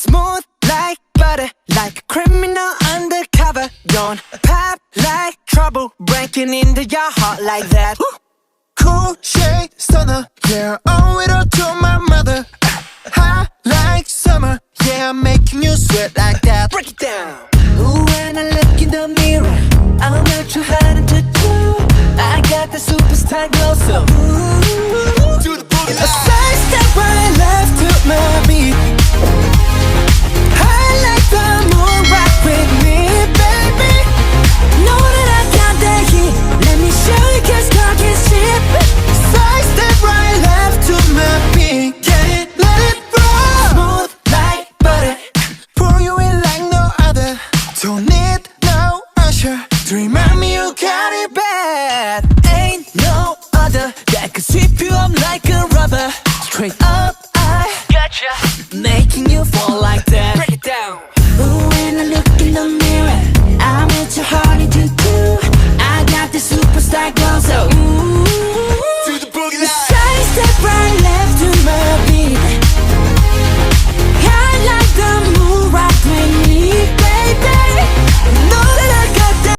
Smooth like butter, like a criminal undercover. Don't pop like trouble, breaking into your heart like that. Cool shade stunner, yeah, owe it all to my mother. Hot like summer, yeah, I'm making you sweat like that. Break it down. Ooh, when I look in the mirror, I'm not too hard to do. I got the superstar glow, so ooh, Do the boogie A side step right left to my beat. I like the moon rock with me, baby. know that I got that heat. Let me show you, cause talk is cheap. Side step right left to my beat. Get it, let it roll. Smooth like butter. Pour you in like no other. Don't need no usher to remind me you got it bad. Ain't no other that could sweep you up like a rubber. Straight up, I Gotcha. making you fall like that.